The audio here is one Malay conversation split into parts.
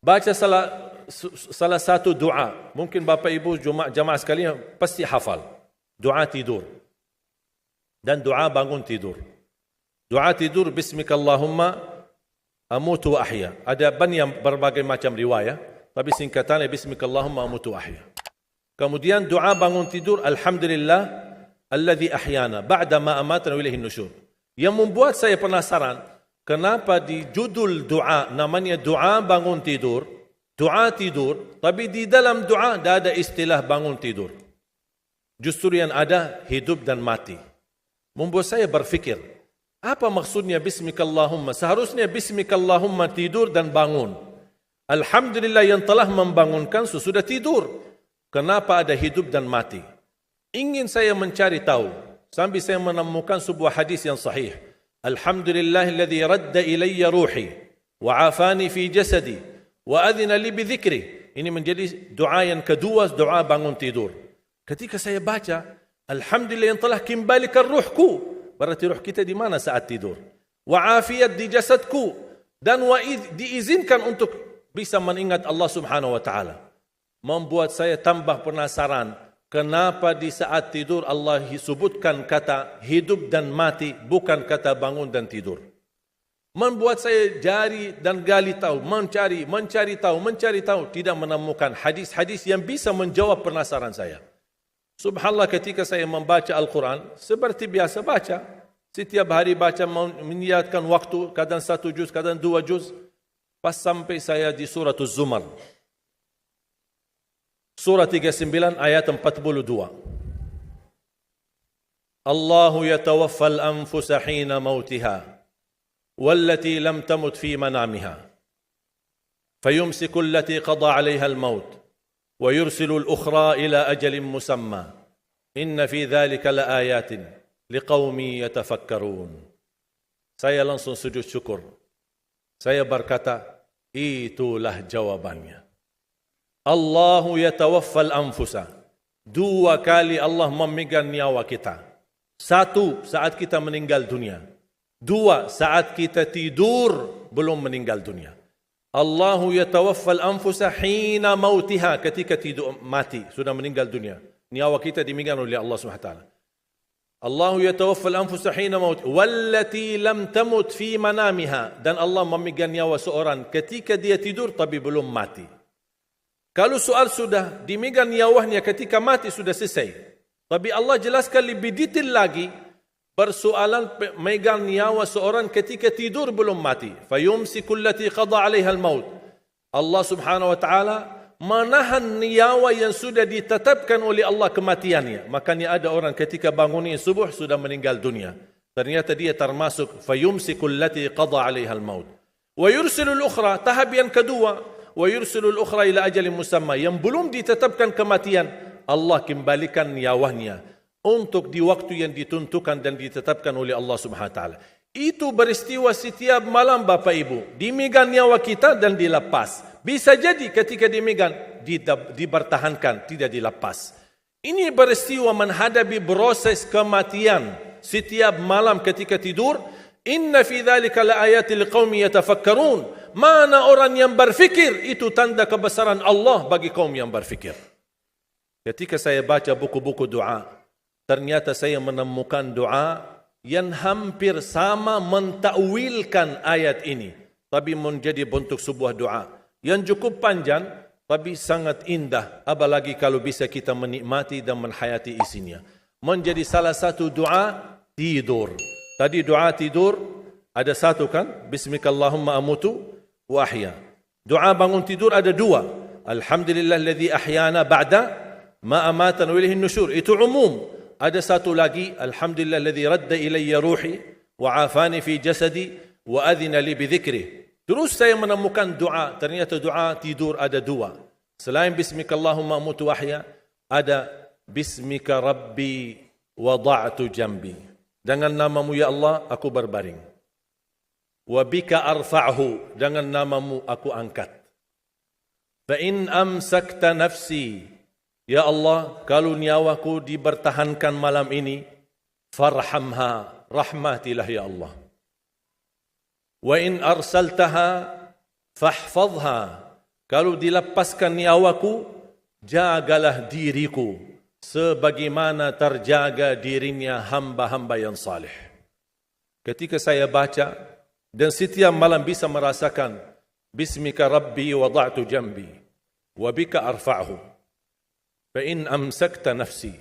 baca salah satu doa. Mungkin Bapak Ibu jamaah sekalian pasti hafal. Doa tidur. Dan doa bangun tidur. Doa tidur, Bismikallahumma amutu wa ahya. Ada banyak berbagai macam riwayat, tapi singkatannya Bismikallahumma amutu wa ahya. Kemudian doa bangun tidur, Alhamdulillah alladhi ahyana ba'da ma amatana wa ilaihin nusyur. Yang membuat saya penasaran, kenapa di judul doa namanya doa bangun tidur, doa tidur, tapi di dalam doa tidak ada istilah bangun tidur. Justru yang ada hidup dan mati. Membuat saya berfikir, apa maksudnya Bismikallahumma? Seharusnya Bismikallahumma tidur dan bangun. Alhamdulillah yang telah membangunkan sesudah tidur. Kenapa ada hidup dan mati? Ingin saya mencari tahu, sambil saya menemukan sebuah hadis yang sahih. Alhamdulillahilladzi radda ilayya ruhi wa afani fi jasadi wa adhina li bidzikri. Ini menjadi doa yang kedua, doa bangun tidur. Ketika saya baca, Alhamdulillah yang telah kembalikan ruhku, berarti ruh kita di mana saat tidur? Wa afiat di jasadku, dan diizinkan untuk bisa mengingat Allah Subhanahu wa taala. Membuat saya tambah penasaran, kenapa di saat tidur Allah sebutkan kata hidup dan mati, bukan kata bangun dan tidur. Membuat saya jari dan gali tahu, mencari tahu, tidak menemukan hadis-hadis yang bisa menjawab penasaran saya. Subhanallah, ketika saya membaca Al-Quran, seperti biasa baca. Setiap hari baca, meniatkan waktu, kadang 1 juz, kadang 2 juz. Pas sampai saya di surah Az-Zumar. Surah 39 ayat 42. Allahu yatawaffal anfusa hina mautiha, wallati lam tamut fi manamiha. Fayumsiku allati qada alaiha al-maut. ويرسل الأخرى إلى أجل مسمى إن في ذلك لآيات لقوم يتفكرون. Saya langsung sujud syukur. Saya berkata, itulah jawabannya. Allahu yatawaffal anfusa. 2 kali Allah memegang nyawa kita. 1 saat kita meninggal dunia. 2 saat kita tidur belum meninggal dunia. Allahu yatawaffal anfusa hina mautiha, ketika tidur mati, sudah meninggal dunia. Nyawa kita dimegang oleh Allah SWT. Allahu yatawaffal anfusa hina mautiha, wallati lam tamut fi manamiha, dan Allah memegang nyawa seorang ketika dia tidur tapi belum mati. Kalau soal sudah dimegang nyawanya ketika mati sudah selesai. Tapi Allah jelaskan lebih detail lagi, persoalan megang nyawa seorang ketika tidur belum mati. Fayumsiku allati qada 'alaiha al-maut. Allah Subhanahu wa taala menahan nyawa yang sudah ditetapkan oleh Allah kematiannya. Makanya ada orang ketika bangunnya subuh sudah meninggal dunia. Ternyata dia termasuk fayumsiku allati qada 'alaiha al-maut. Wa yursilu al-ukhra, tahap yang kedua, wa yursilu al-ukhra ila ajalin musamma, yang belum ditetapkan kematian, Allah kembalikan nyawanya untuk di waktu yang ditentukan dan ditetapkan oleh Allah Subhanahu wa taala. Itu beristiwa setiap malam Bapak Ibu. Dimegang nyawa kita dan dilepas. Bisa jadi ketika dimegang dipertahankan, tidak dilepas. Ini beristiwa menghadapi proses kematian setiap malam ketika tidur. Inna fi dzalika laayatil liqaumin yatafakkarun. Mana orang yang berfikir, itu tanda kebesaran Allah bagi kaum yang berfikir. Ketika saya baca buku-buku doa, ternyata saya menemukan doa yang hampir sama mentakwilkan ayat ini, tapi menjadi bentuk sebuah doa yang cukup panjang, tapi sangat indah. Apalagi kalau bisa kita menikmati dan menghayati isinya. Menjadi salah satu doa tidur. Tadi doa tidur ada 1 kan? Bismikallahumma amutu wa ahya. Doa bangun tidur ada 2. Alhamdulillahilladzi ahyana ba'da ma amatana wa ilaihin nusyur. Itu umum. Ada 1 lagi, Alhamdulillahilladzi radda ilayya ruhi wa afani fi jasadi wa adhina li bidzikri. Terus saya menemukan doa, ternyata doa tidur ada 2. Selain Bismikallahumma amutu wa ahya, ada Bismika Rabbi wada'tu jambi. Dengan namamu ya Allah aku berbaring. Wa bika arfa'hu, dengan namamu aku angkat. Fa in amsakta nafsi, ya Allah, kalau nyawaku dipertahankan malam ini, farhamha, rahmatilah ya Allah. Wa in arsaltaha fahfadha, Kalau dilepaskan nyawaku, jagalah diriku sebagaimana terjaga dirinya hamba-hamba yang salih. Ketika saya baca dan setiap malam bisa merasakan Bismika Rabbi wada'tu jambi wa bika arfa'hu fa in amsakta nafsi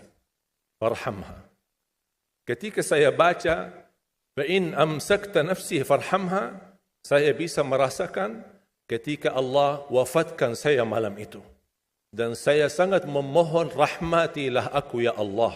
farhamha. Ketika saya baca fa in amsakta nafsi farhamha, saya bisa merasakan ketika Allah wafatkan saya malam itu. Dan saya sangat memohon rahmatilah aku ya Allah.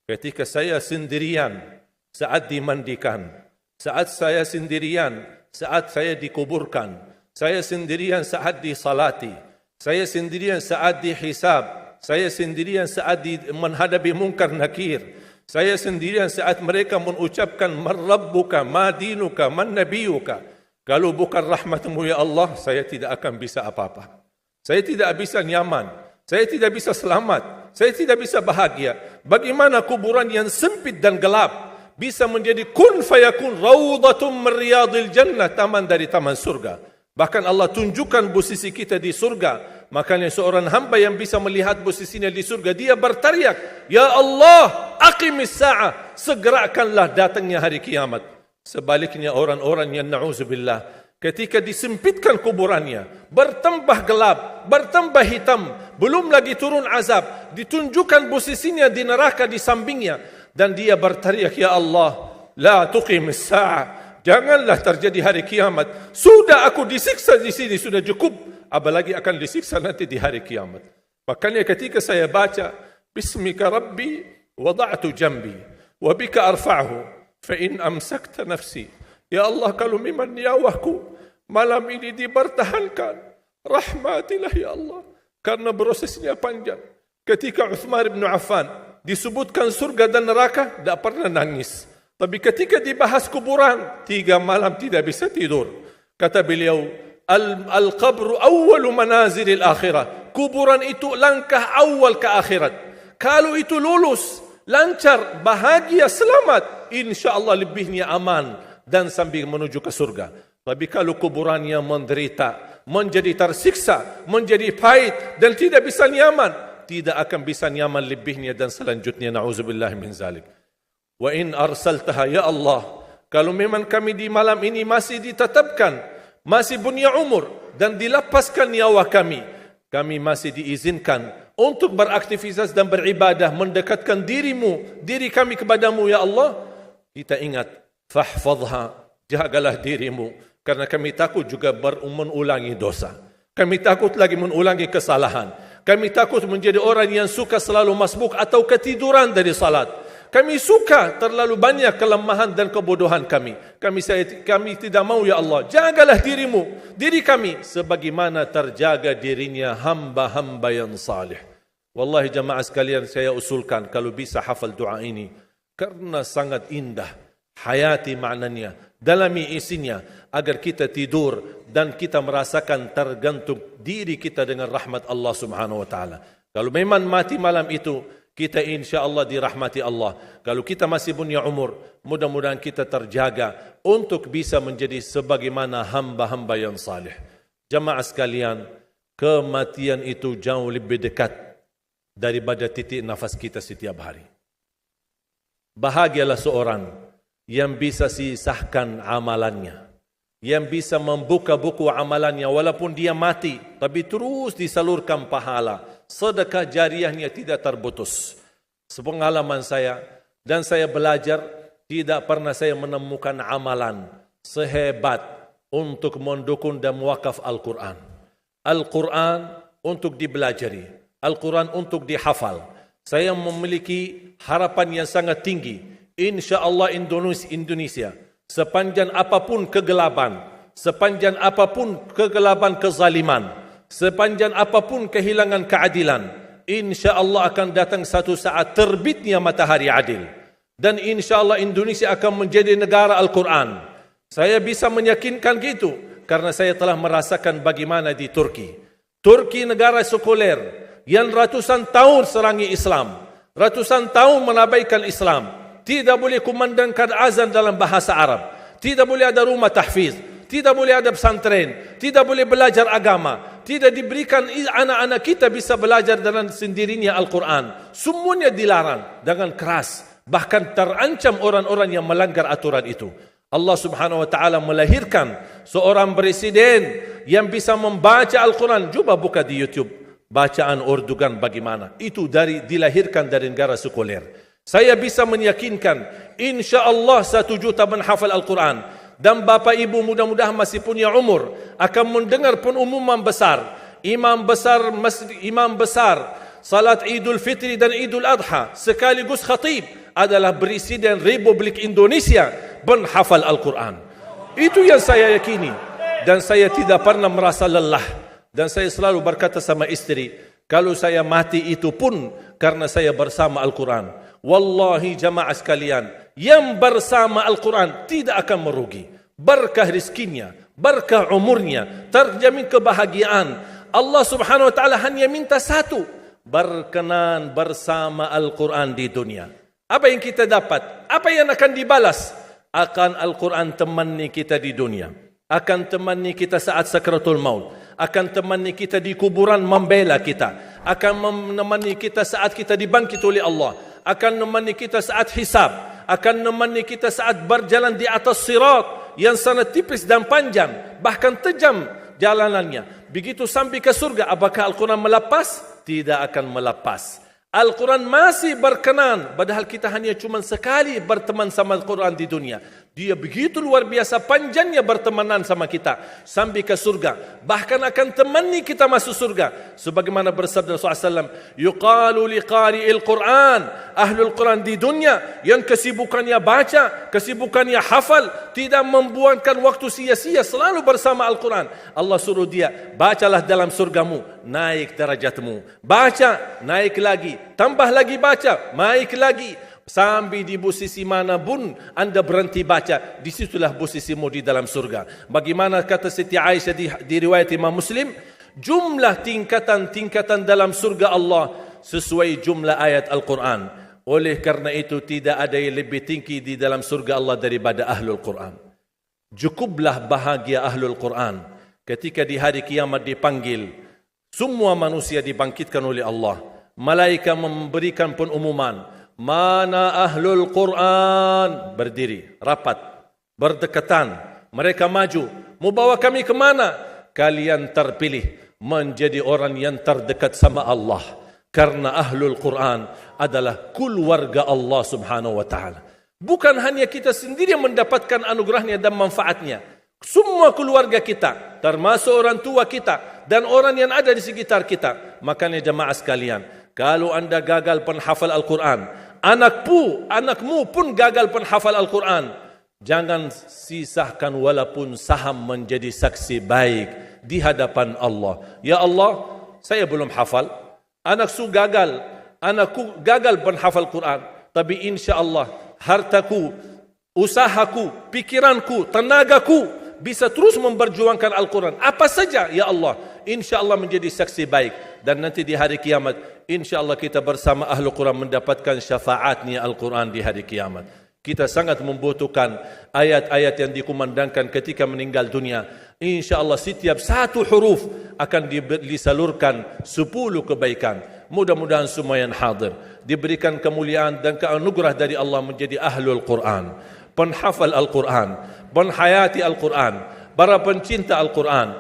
Ketika saya sendirian saat dimandikan, saat saya sendirian saat saya dikuburkan, saya sendirian saat disalati, saya sendirian saat dihisab, saya sendirian saat menghadapi munkar nakir, saya sendirian saat mereka mengucapkan man rabbuka, ma dinuka, man nabiyuka. Kalau bukan rahmatmu ya Allah, saya tidak akan bisa apa-apa. Saya tidak bisa nyaman, saya tidak bisa selamat, saya tidak bisa bahagia. Bagaimana kuburan yang sempit dan gelap bisa menjadi kun fayakun rawdatum min riyadil jannah, taman dari taman surga. Bahkan Allah tunjukkan posisi kita di surga. Makanya seorang hamba yang bisa melihat posisinya di surga, dia berteriak, Ya Allah, aqimis sa'ah, segerakanlah datangnya hari kiamat. Sebaliknya orang-orang yang na'udzubillah, ketika disempitkan kuburannya, bertambah gelap, bertambah hitam, belum lagi turun azab, ditunjukkan posisinya di neraka di sampingnya, dan dia berteriak, Ya Allah, la tuqimis sa'ah, janganlah terjadi hari kiamat. Sudah aku disiksa di sini, sudah cukup, apalagi akan disiksa nanti di hari kiamat. Makanya ketika saya baca Bismika Rabbi wada'tu jambi wa bika arfa'hu fa in amsakta nafsi, ya Allah, kalau memang nyawaku malam ini dipertahankan, rahmatilah ya Allah, karena prosesnya panjang. Ketika Uthman bin Affan disebutkan surga dan neraka, tidak pernah nangis. Tapi ketika dibahas kuburan, 3 malam tidak bisa tidur. Kata beliau, Al-qabru awwalu manazilil akhirah. Kuburan itu langkah awal ke akhirat. Kalau itu lulus, lancar, bahagia, selamat, insya-Allah lebihnya aman dan sambil menuju ke surga. Tapi kalau kuburannya menderita, menjadi tersiksa, menjadi pahit dan tidak bisa nyaman, tidak akan bisa nyaman lebihnya dan selanjutnya, na'udzubillah min zalik. Wa in arsaltaha ya Allah, kalau memang kami di malam ini masih ditetapkan, masih punya umur dan dilepaskan nyawa kami masih diizinkan untuk beraktivitas dan beribadah, mendekatkan diri kami kepadamu ya Allah. Kita ingat, fahfadha, jagalah dirimu, karena kami takut juga mengulangi dosa. Kami takut lagi mengulangi kesalahan. Kami takut menjadi orang yang suka selalu masbuk atau ketiduran dari salat. Kami suka terlalu banyak kelemahan dan kebodohan kami. Kami tidak mau ya Allah. Jagalah diri kami sebagaimana terjaga dirinya hamba-hamba yang salih. Wallahi jamaah sekalian, saya usulkan kalau bisa hafal doa ini, karena sangat indah, hayati maknanya, dalami isinya, agar kita tidur dan kita merasakan tergantung diri kita dengan rahmat Allah Subhanahu wa taala. Kalau memang mati malam itu, kita insya Allah dirahmati Allah. Kalau kita masih punya umur, mudah-mudahan kita terjaga untuk bisa menjadi sebagaimana hamba-hamba yang salih. Jamaah sekalian, kematian itu jauh lebih dekat daripada titik nafas kita setiap hari. Bahagialah seorang yang bisa sisahkan amalannya, yang bisa membuka buku amalannya walaupun dia mati, tapi terus disalurkan pahala, sedekah jariahnya tidak terputus. Sepengalaman saya, dan saya belajar, tidak pernah saya menemukan amalan sehebat untuk mendukung dan mewakaf Al-Quran. Al-Quran untuk dibelajari, Al-Quran untuk dihafal. Saya memiliki harapan yang sangat tinggi, insya Allah Indonesia, sepanjang apapun kegelapan, sepanjang apapun kegelapan kezaliman, sepanjang apapun kehilangan keadilan, insya Allah akan datang satu saat terbitnya matahari adil. Dan insya Allah Indonesia akan menjadi negara Al-Quran. Saya bisa meyakinkan gitu, karena saya telah merasakan bagaimana di Turki. Turki negara sekuler, yang ratusan tahun serangi Islam, ratusan tahun menabaikan Islam. Tidak boleh kumandangkan azan dalam bahasa Arab, tidak boleh ada rumah tahfiz, tidak boleh ada pesantren, tidak boleh belajar agama, tidak diberikan anak-anak kita bisa belajar dengan sendirinya Al-Quran. Semuanya dilarang dengan keras. Bahkan terancam orang-orang yang melanggar aturan itu. Allah Subhanahu wa taala melahirkan seorang presiden yang bisa membaca Al-Quran. Coba buka di YouTube bacaan Erdogan bagaimana. Itu dilahirkan dari negara sekuler. Saya bisa meyakinkan insya-Allah 1 juta menghafal Al-Quran. Dan bapa ibu mudah-mudahan masih punya umur akan mendengar pengumuman besar. Imam besar salat Idul Fitri dan Idul Adha sekaligus khatib adalah Presiden Republik Indonesia menghafal Al-Quran. Itu yang saya yakini. Dan saya tidak pernah merasa lelah. Dan saya selalu berkata sama istri, kalau saya mati itu pun karena saya bersama Al-Quran. Wallahi jamaah sekalian, yang bersama Al-Quran tidak akan merugi. Berkah rizkinya, berkah umurnya, terjamin kebahagiaan. Allah Subhanahu wa taala hanya minta satu, berkenan bersama Al-Quran di dunia. Apa yang kita dapat? Apa yang akan dibalas? Akan Al-Quran temani kita di dunia, akan temani kita saat sakratul maut, akan temani kita di kuburan membela kita, akan menemani kita saat kita dibangkit oleh Allah, akan menemani kita saat hisab, akan menemani kita saat berjalan di atas sirat yang sangat tipis dan panjang, bahkan tajam jalanannya. Begitu sampai ke surga, apakah Al-Quran melepas? Tidak akan melepas. Al-Quran masih berkenan, padahal kita hanya cuma sekali berteman sama Al-Quran di dunia. Dia begitu luar biasa panjangnya bertemanan sama kita sampai ke surga. Bahkan akan temani kita masuk surga. Sebagaimana bersabda Rasulullah SAW, yuqalu liqari'il Quran, ahlul Quran di dunia yang kesibukannya baca, kesibukannya hafal, tidak membuangkan waktu sia-sia, selalu bersama Al-Quran. Allah suruh dia, bacalah dalam surgamu, naik derajatmu. Baca, naik lagi. Tambah lagi baca, naik lagi. Sampai di posisi mana pun anda berhenti baca, disitulah posisimu di dalam surga. Bagaimana kata Siti Aisyah di riwayat Imam Muslim, jumlah tingkatan-tingkatan dalam surga Allah sesuai jumlah ayat Al-Quran. Oleh karena itu tidak ada yang lebih tinggi di dalam surga Allah daripada Ahlul Quran. Cukuplah bahagia Ahlul Quran ketika di hari kiamat dipanggil. Semua manusia dibangkitkan oleh Allah. Malaikat memberikan pengumuman. Mana Ahlul Quran? Berdiri, rapat, berdekatan. Mereka maju. Mau bawa kami ke mana? Kalian terpilih menjadi orang yang terdekat sama Allah. Karena Ahlul Quran adalah keluarga Allah Subhanahu wa ta'ala. Bukan hanya kita sendiri yang mendapatkan anugerahnya dan manfaatnya. Semua keluarga kita, termasuk orang tua kita dan orang yang ada di sekitar kita. Makanya jemaah sekalian, kalau anda gagal penghafal Al-Quran, anakmu pun gagal penghafal Al-Quran, jangan sisahkan walaupun saham menjadi saksi baik di hadapan Allah. Ya Allah, saya belum hafal, anakku gagal penghafal Quran, tapi insya Allah hartaku, usahaku, pikiranku, tenagaku bisa terus memperjuangkan Al-Quran. Apa saja, ya Allah, insya Allah menjadi saksi baik. Dan nanti di hari kiamat, insya Allah kita bersama Ahlul Quran mendapatkan syafaatnya Al-Quran di hari kiamat. Kita sangat membutuhkan ayat-ayat yang dikumandangkan ketika meninggal dunia. Insya Allah setiap satu huruf akan disalurkan 10 kebaikan. Mudah-mudahan semua yang hadir diberikan kemuliaan dan keanugerah dari Allah menjadi Ahlul Quran, penghafal Al-Quran, penghayati Al-Quran, para pencinta Al-Quran,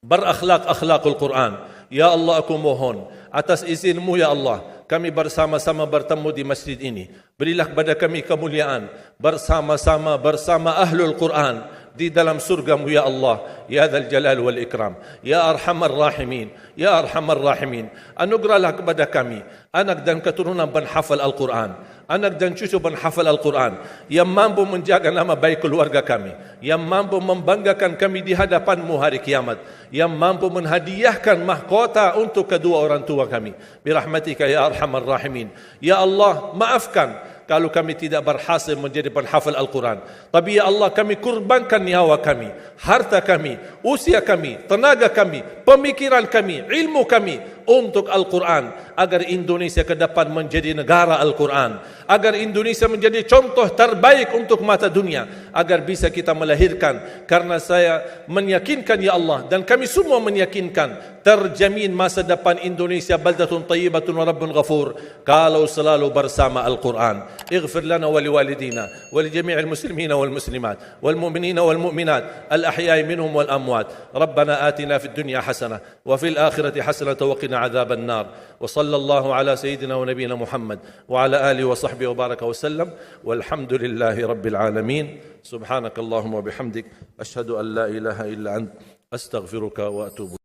berakhlak-akhlakul Quran. Ya Allah, aku mohon atas izinmu ya Allah, kami bersama-sama bertemu di masjid ini. Berilah kepada kami kemuliaan bersama-sama bersama Ahlul Quran di dalam surgamu ya Allah, ya Dzal Jalal wal Ikram, ya Arhamar Rahimin, ya Arhamar Rahimin. Anugerahlah kepada kami anak dan keturunan penghafal Al-Quran, anak dan cucu penghafal Al-Quran yang mampu menjaga nama baik keluarga kami, yang mampu membanggakan kami di hadapanmu hari kiamat, yang mampu menhadiahkan mahkota untuk kedua orang tua kami. Birahmatika ya Arhamar Rahimin. Ya Allah, maafkan kalau kami tidak berhasil menjadi penghafal Al-Quran. Tapi ya Allah, kami kurbankan nyawa kami, harta kami, usia kami, tenaga kami, pemikiran kami, ilmu kami untuk Al-Quran, agar Indonesia ke depan menjadi negara Al-Quran, agar Indonesia menjadi contoh terbaik untuk mata dunia, agar bisa kita melahirkan. Karena saya meyakinkan ya Allah, dan kami semua meyakinkan, terjamin masa depan Indonesia baldatun tayyibatun wa rabbun ghafur kalau selalu bersama Al-Quran. Ighfir lana wa liwalidina wa li jami'il muslimina wal muslimat wal mu'minina wal mu'minat al ahya'i minhum wal amwat. Rabbana atina fid dunya hasanah wa fil akhirati hasanah wa qina adzaban nar. Wa sallallahu ala sayyidina wa nabiyyina Muhammad wa ala alihi wa sahbihi wa baraka wa sallam. Walhamdulillahi rabbil alamin. Subhanakallahumma wa bihamdik, ashhadu an la ilaha illa ant, astaghfiruka wa atubu